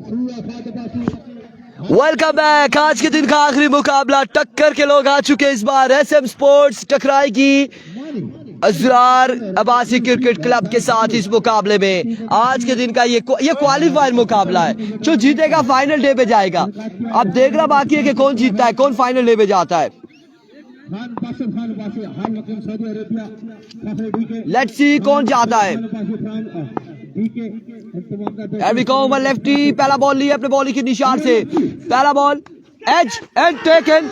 Welcome back. आज के दिन का आखिरी मुकाबला, टक्कर के लोग आ चुके इस बार। SM स्पोर्ट्स टकराएगी असरार अब्बासी क्रिकेट क्लब के साथ इस मुकाबले में। आज के दिन का ये क्वालिफायर मुकाबला है। जो जीतेगा फाइनल डे पे जाएगा। अब देखना बाकी है कि कौन जीतता है, कौन फाइनल डे पे जाता है। लेट्स सी कौन जाता है। लेफ्टी पहला बॉल लिया अपने बॉलिंग के निशान से। पहला ball edge and taken.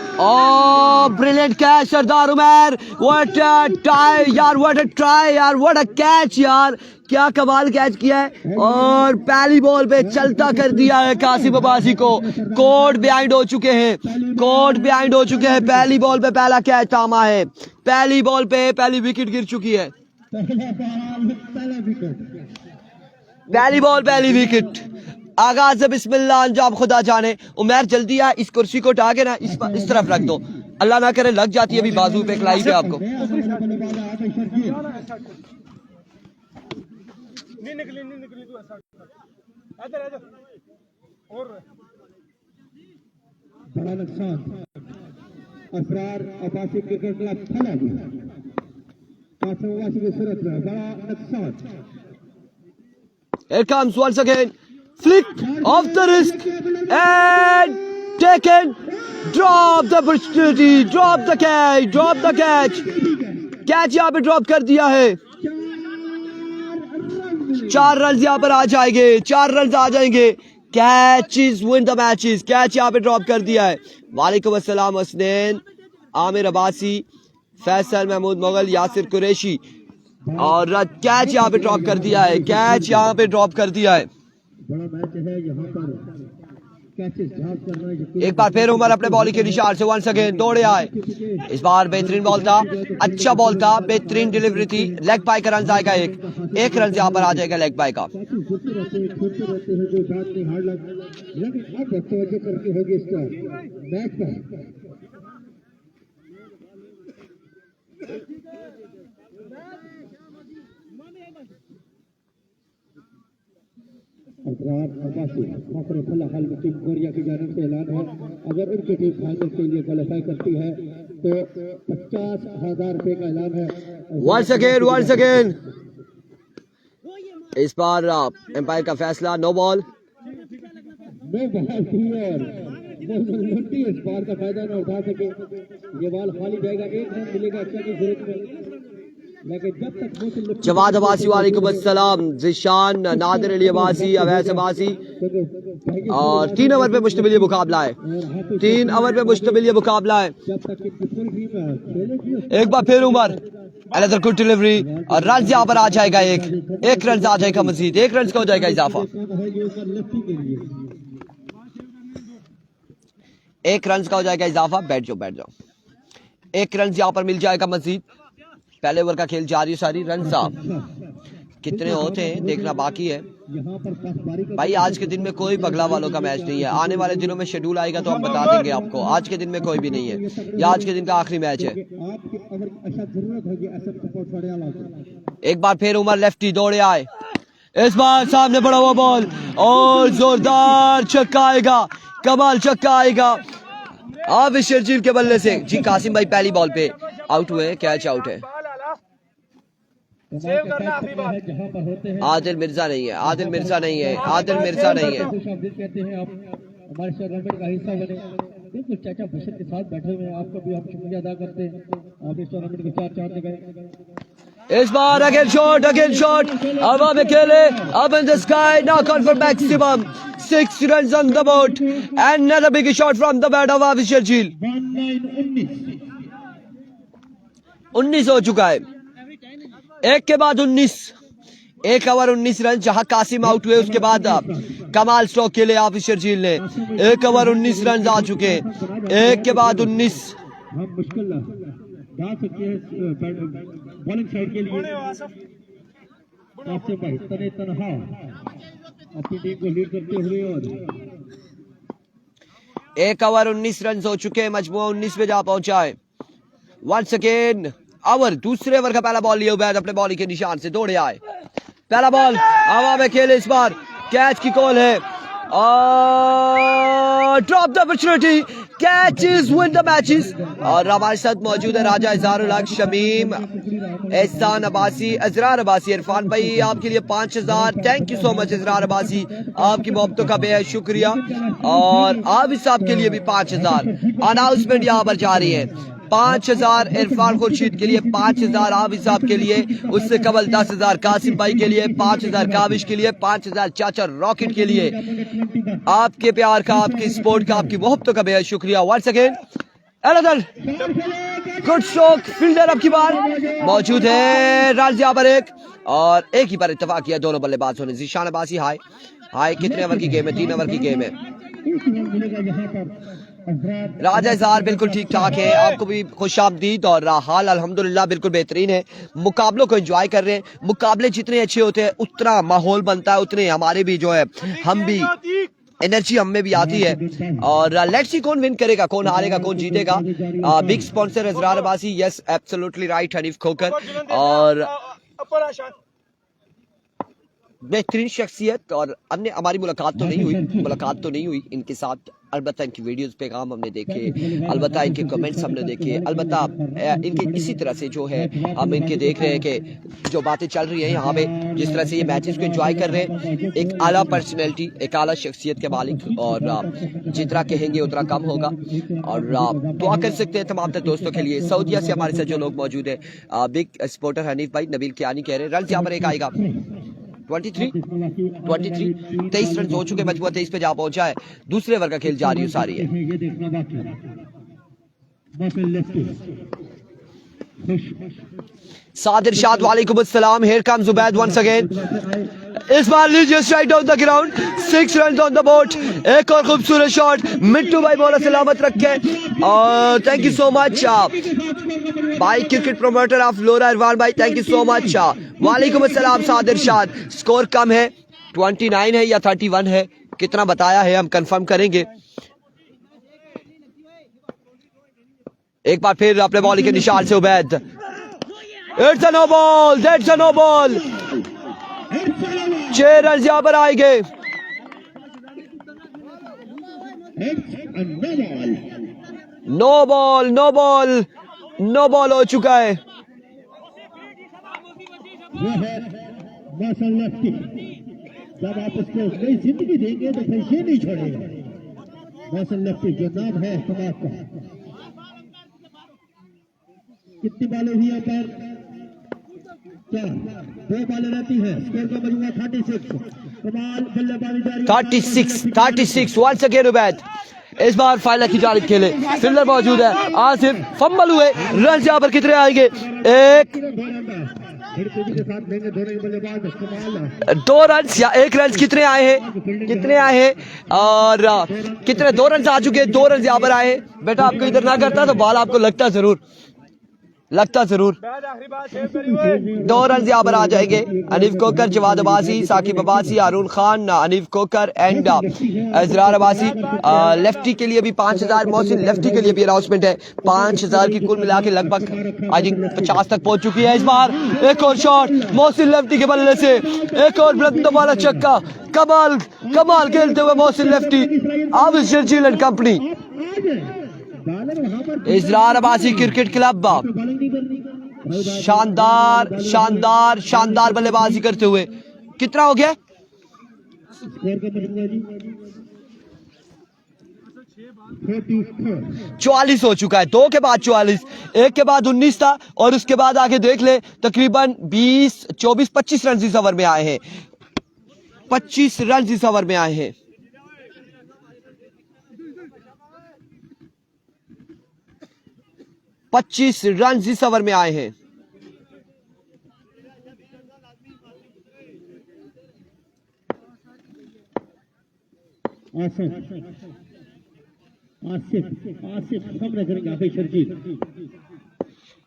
Brilliant catch Sardar Umar. What a try यार, व्हाट अ ट्राई यार, व्हाट अ कैच यार, क्या कमाल कैच किया है। और पहली बॉल पे चलता कर दिया है कासिम अब्बासी को। कोर्ट बिहाइंड हो चुके हैं, कोर्ट बिहाइंड हो चुके हैं। पहली बॉल पे पहला कैच थामा है। पहली बॉल पे पहली विकेट गिर चुकी है। पहली बॉल पहली विकेट। आगाज से बिस्मिल्लाह, अंजाम खुदा जाने। उमर जल्दी आ, इस कुर्सी को उठा के ना इस तरफ रख दो। अल्लाह ना करे लग जाती है अभी बाजू पे, खिलाई पे आपको। नहीं निकली तू ऐसा इधर और बड़ा नुकसान असरार अब्बासी क्रिकेट क्लब फैला गया। कासिम अब्बासी की सूरत में बड़ा नुकसान। Here comes once again, flick off the wrist and taken. Drop the opportunity, drop the catch, drop the catch. Catch यहाँ पे ड्रॉप कर दिया है। 4 रन यहाँ पर आ जाएंगे, 4 रन आ जाएंगे। Catches win the matches. Catch यहाँ पे ड्रॉप कर दिया है। वालेकुम अस्सलाम हसनैन, आमिर अब्बासी, फैसल महमूद मुगल, यासिर कुरैशी। और कैच यहाँ पे ड्रॉप कर दिया है। कैच यहाँ पे ड्रॉप कर दिया है। बड़ा मैच है यहाँ पर, कैचेस ड्रॉप करना। एक बार फिर उमर अपने बॉलिंग के निशान से वंस अगेन दौड़े आए। इस बार बेहतरीन बॉल था, अच्छा बॉल था, बेहतरीन डिलीवरी थी। लेग बाय का रन आएगा, एक रन यहाँ पर आ जाएगा लेग बाय का। टीम कोरिया की जानिब से ऐलान है, अगर उनकी टीम फाइनल के लिए क्वालिफाई करती है तो 50,000 रुपए का ऐलान है। once again इस बार एम्पायर का फैसला, नो बॉल। इस बार का फायदा न उठा सके, ये बॉल खाली जाएगा। 1 रन मिलेगा अच्छा की जरूरत में, लेकिन जब तक जवाद अब्बासी, वालेकुम अस्सलाम, जिशान, नादिर अली अब्बासी, अवैस अब्बासी। और 3 ओवर पे मुश्तमिल ये मुकाबला है। 3 ओवर पे मुश्तमिल ये मुकाबला है। एक बार फिर उमर, अनदर गुड डिलीवरी और रन यहाँ पर आ जाएगा। एक रन आ जाएगा मजीद, 1 रन का हो जाएगा इजाफा। 1 रन का हो जाएगा इजाफा। बैठ जाओ। 1 रन यहाँ पर मिल जाएगा मजीद। पहले ओवर का खेल जारी, सारी रन साहब कितने होते हैं देखना बाकी है भाई। आज के दिन में कोई पगला वालों का मैच नहीं है। आने वाले दिनों में शेड्यूल आएगा तो हम बता देंगे आपको। आज के दिन में कोई भी नहीं है, ये आज के दिन का आखिरी मैच है। एक बार फिर उमर लेफ्टी दौड़े आए। इस बार सामने बड़ा हुआ बॉल और जोरदार छक्का आएगा, कमाल छक्का आएगा आबिद शर्जील के बल्ले से। जी कासिम भाई पहली बॉल पे आउट हुए, कैच आउट है। आदिल मिर्जा नहीं है, आदिल मिर्जा नहीं है। हमारे का हिस्सा बने, बिल्कुल चाचा बशर के साथ बैठे हुए हैं। आपका भी हम शुक्रिया अदा करते हैं, आप इस टूर्नामेंट के 4 चांद लगाए। इस बार अगेन शॉट हवा में खेले, up in the sky, knock on for maximum 6 runs on the board and another big shot from the bat of Abish Sharjeel। 19 हो चुका है, एक के बाद 19, 1 ओवर 19 रन। जहां कासिम आउट हुए उसके बाद कमाल स्ट्रोक के लिए आबिश शर्जील ने 1 ओवर 19 रन आ चुके, 1 के बाद 19। बॉलिंग साइड के लिए भाई तनहा अपनी टीम को लीड करते हुए और 1 ओवर 19 रन हो चुके, मजमूआ 19 पे जा पहुंचा है। वंस अगेन ओवर, दूसरे ओवर का पहला बॉल लिया उबैद अपने बॉलिंग के निशान से दौड़े आए। पहला बॉल हवा में खेले, इस बार कैच की कॉल है drop the opportunity, catches win the matches. और हमारे साथ मौजूद है राजा इजहारुल हक, शमीम, एहसान अब्बासी, अजरार अब्बासी। इरफान भाई आपके लिए 5000, thank you so much Ajrar Abbasi, आपकी मोहब्बतों का बेहद शुक्रिया। और आप साहब के लिए भी 5000। अनाउंसमेंट यहाँ पर जारी है। 5000 इरफान खुर्शीद के लिए, 5000 आप साहब के लिए, उससे कबल 10,000 कासिम भाई के लिए, 5000 काविश के लिए, 5000 चाचा रॉकेट के लिए। आपके प्यार का, आपकी सपोर्ट का, आपकी मोहब्बतों का बेहद शुक्रिया। Once again another good stroke, fielder अब की बार मौजूद है राजिया पर एक, और एक ही पर इत्तेफाक किया दोनों बल्लेबाज होने। ज़ीशान अब्बासी हाय हाय, कितने ओवर की गेम है? 3 ओवर की गेम है। राजा इजहार बिल्कुल ठीक ठाक है, आपको भी खुशामदीद। और हाल अल्हम्दुलिल्लाह बिल्कुल बेहतरीन है। मुकाबलों को एंजॉय कर रहे हैं। मुकाबले जितने अच्छे होते हैं उतना माहौल बनता है, उतने हमारे भी जो है, हम भी एनर्जी हम में भी आती है। और लेट्स सी कौन विन करेगा, कौन हारेगा, कौन जीतेगा। Big sponsor Ajrar Abbasi, yes absolutely right, Hanif Khokhar. और बेहतरीन शख्सियत। और हमने, हमारी मुलाकात तो नहीं हुई इनके साथ। अलबत्ता इनकी वीडियोस पे काम हमने देखे, अलबत्ता इनके कमेंट्स हमने देखे, अलबत्ता इनके इसी तरह से जो है हम इनके देख रहे हैं कि जो बातें चल रही हैं यहाँ पे, जिस तरह से ये मैचेस को एंजॉय कर रहे हैं। एक आला पर्सनैलिटी, एक आला शख्सियत के मालिक, और जितना कहेंगे उतना कम होगा। और दुआ कर सकते हैं तमाम तर दोस्तों के लिए। सऊदीया से हमारे साथ जो लोग मौजूद है, बिग सपोर्टर हनीफ भाई, नबील कियानी कह रहे हैं रन यहाँ पर एक आएगा। 23 23 रन हो चुके, मजबूत 23 पे जा पहुंचा है। दूसरे ओवर का खेल जारी सारी है। सादिर शाद वालेकुम अस्सलाम, here comes Zubaid once again. इस बार लीजिए strike down the ground, 6 run on the board. एक और खूबसूरत शॉट, मिट्टू भाई मौला सलामत रखे। और थैंक यू सो मच भाई, क्रिकेट प्रोमोटर ऑफ लोरा इरफान भाई, थैंक यू सो मच। वालेकुम अस्सलाम सादिर शाद। स्कोर कम है, 29 है या 31 है, कितना बताया है हम कंफर्म करेंगे। एक बार फिर अपने बॉलिंग के निशान से Ubaid, it's a no ball, that's a no ball. 6 run यहाँ पर आएंगे। No ball, no ball, no ball हो चुका है। जब आप उसको नई जिंदगी देंगे तो फिर ये नहीं छोड़ेगा। मौसम लफ्टी जो नाम है कमाल का। कितनी बालें हुई यहाँ पर? 2 बालें रहती हैं। स्कोर का मजमूआ 36। कमाल बल्लेबाजी जारी, 36 वंस अगेन उबैद। इस बार फाइनल की जानिब खेले, फील्डर मौजूद है, आसिफ फंबल हुए। रन यहाँ पर कितने आएंगे? 2 रन या 1 रन कितने आए हैं? और कितने 2 रन आ चुके, 2 रन यहाँ पर आए। बेटा आपको इधर ना करता तो बॉल आपको लगता जरूर। 2 रन यहाँ पर आ जाएंगे। अनीफ कोकर, जवाद अब्बासी, साकिब अब्बासी, हारून खान, अनीफ कोकर एंड अजरार अब्बासी। लेफ्टी के लिए भी 5000, मोहसिन लेफ्टी के लिए भी अनाउंसमेंट है। 5000 की कुल मिला के लगभग आई थिंक 50 तक पहुंच चुकी है। इस बार एक और शॉट मोहसिन लेफ्टी के बल्ले से, एक और बुलंद वाला छक्का। कमाल खेलते हुए मोहसिन लेफ्टी, अब Sharjeel and company. Israr Abbasi cricket club शानदार बल्लेबाजी करते हुए। कितना हो गया? 44 हो चुका है। 2 के बाद 44, 1 के बाद 19 था, और उसके बाद आगे देख ले तकरीबन 25 रन इस ओवर में आए हैं। 25 रन इस ओवर में आए हैं। पच्चीस रन इस ओवर में आए हैं।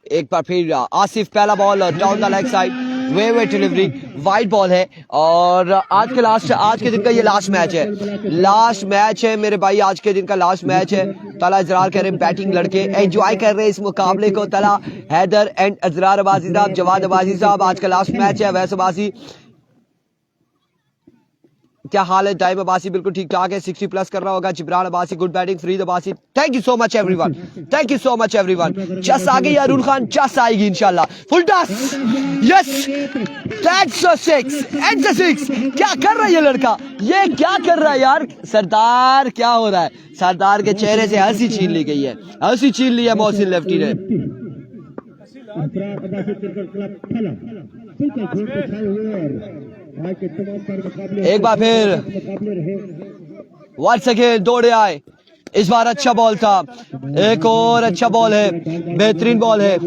एक बार फिर आसिफ, पहला ball down the leg side, way delivery, wide ball है। और आज के दिन का ये लास्ट मैच है मेरे भाई, आज के दिन का लास्ट मैच है। तला इजरार कह रहे हैं बैटिंग लड़के एंजॉय कर रहे हैं इस मुकाबले को। तला, हैदर एंड अजरार अब्बासी साहब, जवाद अब्बासी साहब, आज का लास्ट मैच है। वैसे अब्बासी क्या हाल है? टाइम अब्बासी बिल्कुल ठीक ठाक है, 60 प्लस कर रहा होगा। Jibran Abbasi good batting, Farid Abbasi thank you so much everyone, thank you so much everyone. चस आ गई अरुण खान, चस आएगी इंशाल्लाह। Full toss, yes, that's a six, it's a six. क्या कर रहा है ये लड़का, ये क्या कर रहा है यार? सरदार क्या हो रहा है? सरदार के चेहरे से हंसी छीन ली गई है, हंसी छीन ली है मोहसिन लेफ्टी ने। एक बार फिर वंस अगेन दौड़े आए, इस बार अच्छा बॉल था, एक और अच्छा बॉल है, बेहतरीन बॉल है।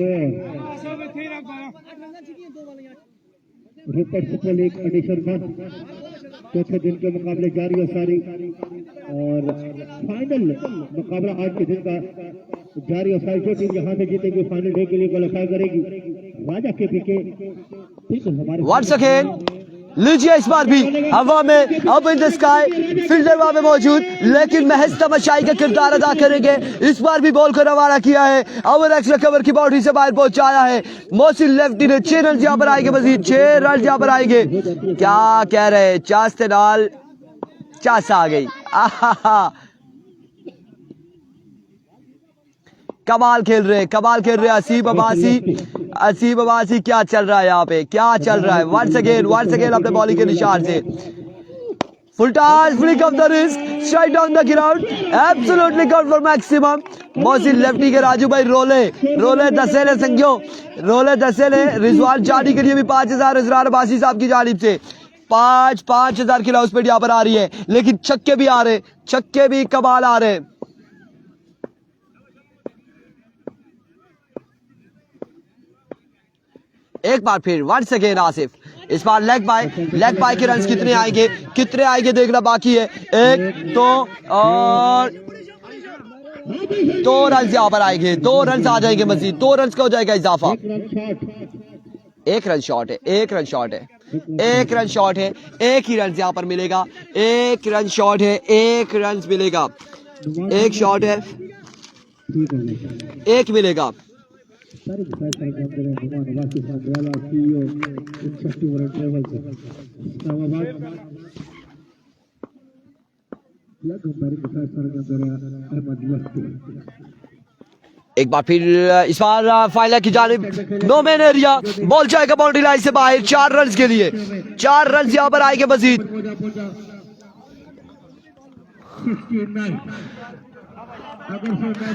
चौथे दिन के मुकाबले जारी और सारी और फाइनल मुकाबला आज के दिन का जारी और सारी। जो टीम यहाँ से जीतेगी फाइनल डे के लिए क्वालिफाई करेगी। राजा के पीके वंस अगेन लीजिए, इस बार भी हवा में, अब इन द स्काई, फील्डर वहां में मौजूद, लेकिन महज तमाशाई का किरदार अदा करेंगे। इस बार भी बॉल को रवाना किया है, ओवर एक्स्ट्रा कवर की बाउंड्री से बाहर पहुंचाया है मोहसिन लेफ्टी ने। 6 रन यहां पर आएंगे, मजीद 6 रन यहां पर आएंगे। क्या कह रहे हैं, चास के नाल चास आ गई। कमाल खेल रहे, कमाल खेल रहे असीब अब्बासी, असीब अब्बासी। क्या चल रहा है यहाँ पे, क्या चल रहा है? वंस अगेन अपने बॉलिंग के निशान से full toss, flick of the wrist, strike down the ground, absolutely got for maximum. Mohsin lefty के राजू भाई रोले दसेले संगियो, रोले दसेले। रिजवान जानी के लिए भी 5000 इजरार अब्बासी साहब की जानिब से 5,000 की लाउड स्पीड यहाँ पर आ रही है, लेकिन छक्के भी आ रहे, छक्के भी कमाल आ रहे। एक बार फिर वंस अगेन आसिफ, इस बार लेग बाय के रन कितने आएंगे देखना बाकी है। 1 2 और 2 रन यहाँ पर आएंगे, 2 रन आ जाएंगे मजीद, 2 रन का हो जाएगा इजाफा। 1 रन शॉट है, 1 रन शॉट है, 1 रन शॉट है, 1 ही रन यहाँ पर मिलेगा, 1 रन शॉट है, 1 रन मिलेगा, 1 शॉट है, 1 मिलेगा। एक बार फिर इस बार फाइनल की जानिब, नो मैन एरिया, बॉल जाएगा बाउंड्री लाइन से बाहर 4 रन के लिए, 4 रन यहाँ पर आएंगे मजीद।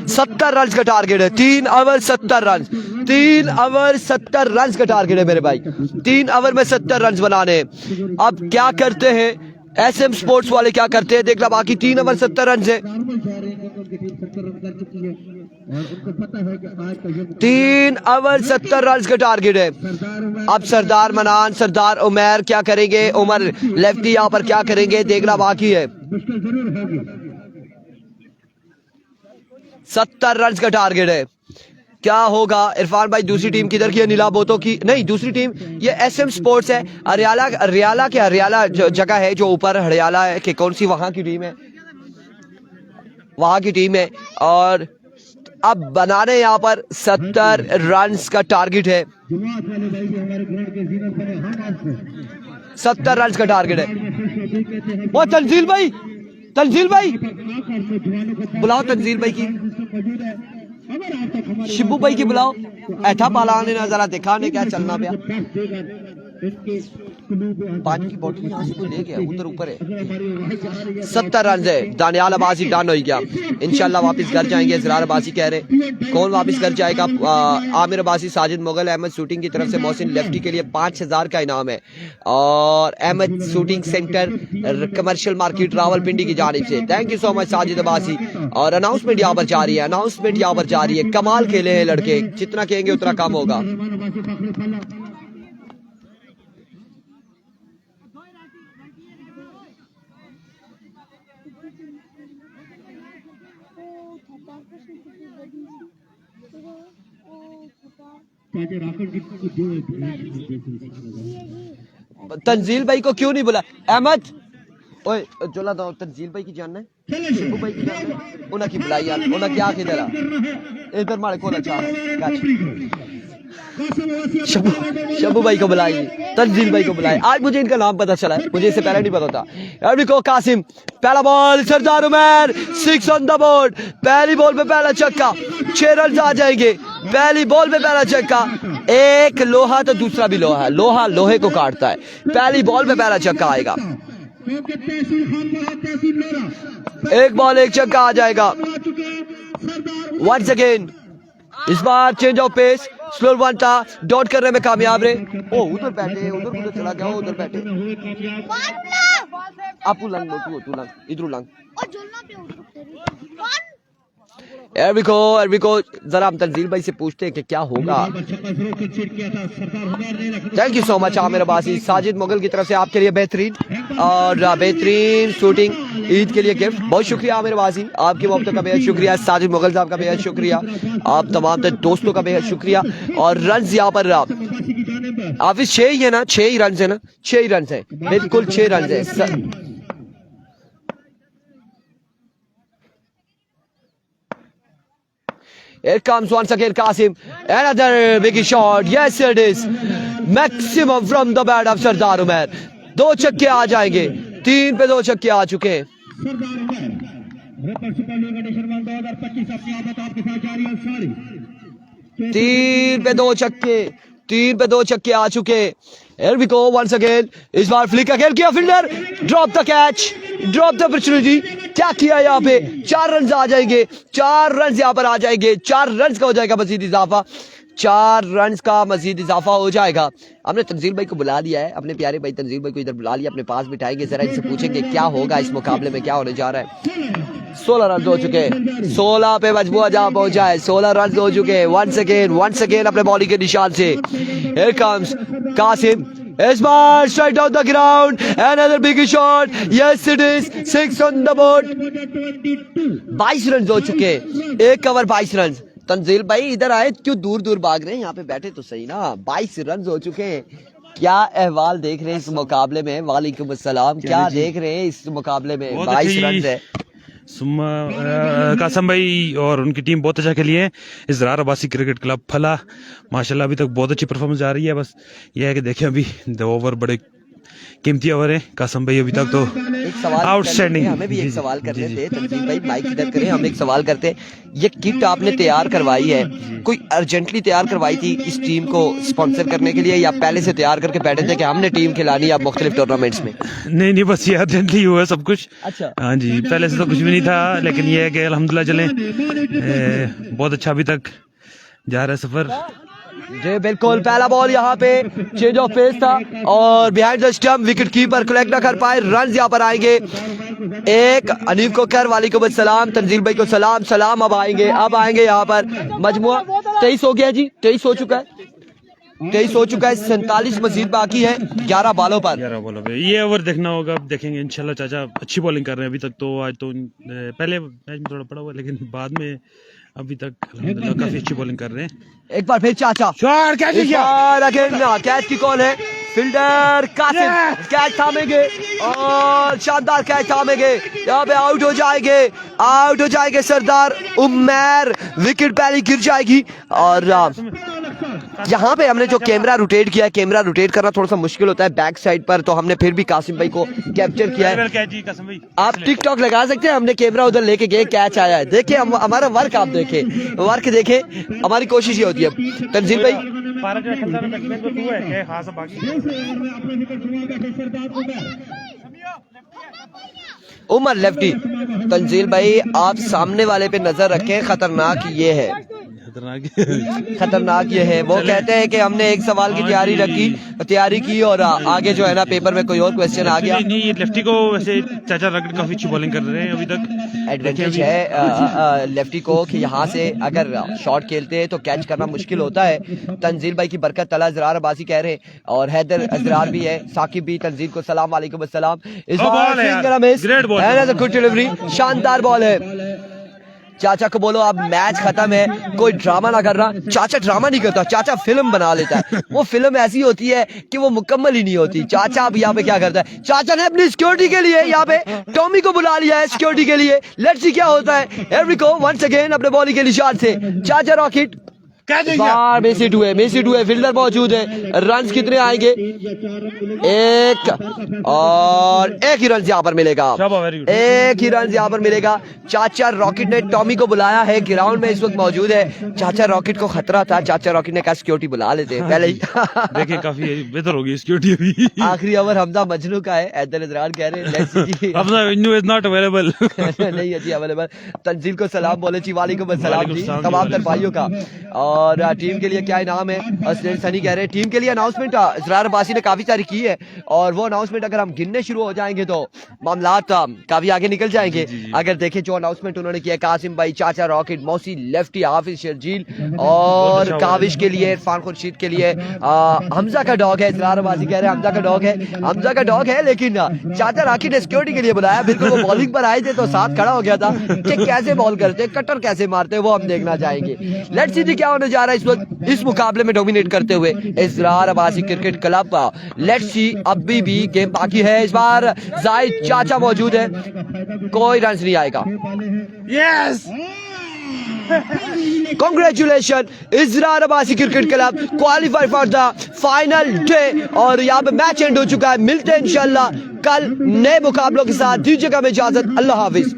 70 रन का टारगेट है, 3 ओवर 70 रन, 3 ओवर 70 रन का टारगेट है मेरे भाई, 3 ओवर में 70 रन बनाने। अब क्या करते हैं एसएम स्पोर्ट्स वाले, क्या करते हैं देखना बाकी। 3 ओवर 70 रन है, 3 ओवर 70 रन का टारगेट है। अब सरदार मनान, सरदार उमर क्या करेंगे, उमर लेफ्टी यहाँ पर क्या करेंगे देखना बाकी है। 70 रन का टारगेट है, क्या होगा इरफान भाई? दूसरी टीम किधर की है? नीला बोतो की नहीं, दूसरी टीम ये एसएम स्पोर्ट्स है। हरियाला क्या, हरियाला जगह है जो ऊपर हरियाला है कि कौन सी, वहां की टीम है, वहां की टीम है। और अब बनाने यहाँ पर 70 रन का टारगेट है, 70 रन का टारगेट है। वो तंजील भाई बुलाओ, तंजील भाई की, शिबू भाई की बुलाओ, ऐठा पाला ने जरा देखा ने क्या चलना पाया। पानी की बोतल यहाँ से कोई ले गया, उधर ऊपर है। 70 रन है, दानियाल अब्बासी डन हो गया, इंशाल्लाह वापस घर जाएंगे। इजरार अब्बासी कह रहे, कौन वापस घर जाएगा? आमिर अब्बासी, साजिद मुगल, अहमद शूटिंग की तरफ से मोहसिन लेफ्टी के लिए 5000 का इनाम है, और Ahmed shooting centre commercial market Rawalpindi की जानिब से thank you so much Sajid Abbasi. और अनाउंसमेंट यहाँ पर जारी है, अनाउंसमेंट यहाँ पर जारी है। कमाल खेले हैं लड़के, जितना कहेंगे उतना कम होगा। तंजील भाई को क्यों नहीं बुला? अहमद ओए जोला दो, तंजील भाई की जानना है, शिबू भाई की जानना है, उन्हें की बुलाई यार, उन्हें क्या किधर इधर मारे को अच्छा शब्बू भाई को बुलाइए, तंजील भाई को बुलाइए। आज मुझे इनका नाम पता चला है, मुझे इससे पहले नहीं पता था। एवरिको कासिम, पहला ball Sardar Umar, 6 on the board. पहली बॉल पे पहला छक्का, 6 रन आ जाएंगे। पहली बॉल पे पहला छक्का, एक लोहा तो दूसरा भी लोहा, लोहा लोहे को काटता है। पहली बॉल पे पहला छक्का आएगा, एक बॉल एक छक्का आ जाएगा। वंस अगेन, इस बार change of pace, slow one था, डॉट करने में कामयाब रहे। ओ उधर बैठे, उधर चला गया, उधर बैठे। आपू लंग, तू लंग, इधर लंग। एरविको, जरा हम तंजील भाई से पूछते हैं कि क्या होगा। Thank you so much Aamir Abbasi. Sajid Mughal की तरफ से आपके लिए बेहतरीन शूटिंग ईद के लिए गिफ्ट। बहुत शुक्रिया आमिर अब्बासी, आपकी मोहब्बत का बेहद शुक्रिया। साजिद मुगल साहब का बेहद शुक्रिया, आप तमाम दोस्तों का बेहद शुक्रिया। और रन यहाँ पर हाफिज 6 ही है ना, 6 ही रन है ना, 6 ही रन है, बिल्कुल 6 रन है। Here comes once again Qasim. Another big shot. Yes, it is. Maximum from the bat of Sardar Umer. 2 छक्के आ जाएंगे, 3 पे 2 छक्के आ चुके हैं। 3 पे 2 छक्के, 3 पे 2 छक्के आ चुके। Here we go once again. इस बार फ्लिक का खेल किया fielder, drop the catch, drop the opportunity. क्या किया यहाँ पे, 4 रन आ जाएंगे, 4 रन यहाँ पर आ जाएंगे, 4 रन का हो जाएगा मजीद इजाफा, 4 रन का मजीद इजाफा हो जाएगा। हमने तंजील भाई को बुला दिया है, अपने प्यारे भाई तंजील भाई को इधर बुला लिया, अपने पास बिठाएंगे, जरा इनसे पूछेंगे क्या होगा इस मुकाबले में, क्या होने जा रहा है। 16 रन हो चुके हैं, 16 पे मजबूआ जहां पहुंचा है, 16 रन हो चुके हैं। वंस अगेन अपने बॉलिंग के निशान से Here comes Qasim. इस बार straight down the ground, another big shot. Yes it is, 6 on the board. 22 run हो चुके हैं, एक कवर 22 रन। तंजील भाई इधर आए, क्यों दूर भाग रहे हैं, यहाँ पे बैठे तो सही ना। 22 रन हो चुके हैं। क्या अहवाल देख रहे हैं इस मुकाबले में? वालेकुम अस्सलाम, क्या देख रहे हैं इस मुकाबले में? 22 रन है। कासम भाई और उनकी टीम बहुत अच्छा खेली है। इजरार अब्बासी क्रिकेट क्लब फला माशाल्लाह अभी तक बहुत अच्छी परफॉर्मेंस जा रही है। बस यह है कि देखें अभी 2 ओवर बड़े कीमती ओवर है। कासम भाई अभी तक तो आउटस्टैंडिंग। हमें भी एक सवाल करने थे तंजील भाई, माइक इधर करें, हम एक सवाल करते हैं। ये किट आपने तैयार करवाई है, कोई अर्जेंटली तैयार करवाई थी इस टीम को स्पॉन्सर करने के लिए, या पहले से तैयार करके बैठे थे कि हमने टीम खिलानी है अब मुख्तलिफ टूर्नामेंट्स में? नहीं, बस ये अर्जेंटली हुआ सब कुछ। अच्छा, हाँ जी, पहले से तो कुछ भी नहीं था, लेकिन ये है कि अल्हम्दुलिल्लाह चलें बहुत अच्छा अभी तक जा रहा है सफर। जी बिल्कुल, पहला बॉल यहाँ पे चेंज ऑफ पेस था और behind the stump wicket keeper collect ना कर पाए, रन यहाँ पर आएंगे। एक अनीफ को कर, वालेकुम अस्सलाम, तंजील भाई को सलाम। अब आएंगे यहाँ पर मजमुआ 23 हो गया जी, 23 हो चुका है, 47 मजीद बाकी है 11 बॉलों पर। ये ओवर देखना होगा, अब देखेंगे इंशाल्लाह। चाचा अच्छी बॉलिंग कर रहे हैं अभी तक तो। आज तो पहले मैच में थोड़ा पड़ा हुआ, लेकिन बाद में अभी तक अल्हम्दुलिल्लाह काफी अच्छी बॉलिंग कर रहे हैं। एक बार फिर चाचा कैच की कॉल है, फील्डर कासिम कैच थामेंगे और शानदार कैच थामेंगे, यहाँ पे आउट हो जाएंगे सरदार उमर। विकेट पहले गिर जाएगी और यहाँ पे हमने जो कैमरा रोटेट किया है, कैमरा रोटेट करना थोड़ा सा मुश्किल होता है बैक साइड पर, तो हमने फिर भी कासिम भाई को कैप्चर किया है। आप टिकटॉक लगा सकते हैं, हमने कैमरा उधर लेके गए, कैच आया है। देखिए हमारा वर्क, आप देखे हमारी कोशिश ये होती है। तंजील भाई उमर लेफ्टी, तंजील भाई आप सामने वाले पे नजर रखें, खतरनाक ये है, खतरनाक ये है। वो कहते हैं कि हमने एक सवाल की तैयारी की और आगे जो है ना पेपर में कोई और क्वेश्चन आ गया। नहीं, लेफ्टी को वैसे चाचा रगड़ काफी अच्छी बॉलिंग कर रहे हैं अभी तक। एडवांटेज है लेफ्टी को कि यहाँ से अगर शॉट खेलते हैं तो कैच करना मुश्किल होता है। तंजील भाई की बरकत तला इजरार अब्बासी कह रहे हैं और हैदर इजरार भी है, साकिब भी, तंजील को सलाम वालेकुम अस्सलाम। इस बार गुड डिलीवरी, शानदार बॉल है। चाचा को बोलो अब मैच खत्म है, कोई ड्रामा ना करना। चाचा ड्रामा नहीं करता, चाचा फिल्म बना लेता है। वो फिल्म ऐसी होती है कि वो मुकम्मल ही नहीं होती। चाचा अब यहाँ पे क्या करता है, चाचा ने अपनी सिक्योरिटी के लिए यहाँ पे टॉमी को बुला लिया है सिक्योरिटी के लिए। लेट्स सी क्या होता है। एवरिको वंस अगेन अपने बॉलिंग के निशान से चाचा रॉकेट कैच बार मेसी टू है, फील्डर मौजूद है, रन कितने आएंगे? एक, और एक ही रन यहाँ पर मिलेगा, एक ही रन यहाँ पर मिलेगा। चाचा रॉकेट ने टॉमी को बुलाया है, ग्राउंड में इस वक्त मौजूद है। चाचा रॉकेट को खतरा था, चाचा रॉकेट ने कहा सिक्योरिटी बुला लेते हैं पहले ही। देखिए काफी बेहतर होगी सिक्योरिटी अभी। आखिरी ओवर हमजा मजनू का है, ऐदल इजरान कह रहे हैं Hamza Majnu is not available. नहीं है जी अवेलेबल। तंजील को सलाम बोले जी, वालेकुम अस्सलाम जी तमाम तर भाइयों का। और टीम के लिए क्या इनाम है? असलैन सनी कह रहे हैं टीम के लिए अनाउंसमेंट इजरार अब्बासी ने काफी सारी की है, और वो अनाउंसमेंट अगर हम गिनने शुरू हो जाएंगे तो मामलात काफी आगे निकल जाएंगे। अगर देखें जो अनाउंसमेंट उन्होंने किया, कासिम भाई, चाचा रॉकेट, मौसी लेफ्टी, हाफिज शर्जील, और काविश के लिए, इरफान खुर्शीद के लिए हमजा का डॉग है। इजरार अब्बासी कह रहे हैं हमजा का डॉग है, हमजा का डॉग है, लेकिन चाचा रॉकेट ने सिक्योरिटी के लिए बुलाया। बिल्कुल वो बॉलिंग पर आए थे तो साथ खड़ा हो गया था कि कैसे बॉल करते, कटर कैसे मारते, वो हम देखना चाहेंगे। लेट्स सी क्या होने जा रहा है इस वक्त इस मुकाबले में डोमिनेट करते हुए Israr Abbasi cricket club. Let's see, अभी भी गेम बाकी है। इस बार जाहिद चाचा मौजूद है, कोई रन नहीं आएगा। Yes, Congratulations, Israr Abbasi cricket club qualify for the final day. और यहाँ पे मैच एंड हो चुका है। मिलते हैं इंशाल्लाह कल नए मुकाबलों के साथ। दीजिएगा हमें इजाजत, अल्लाह हाफिज।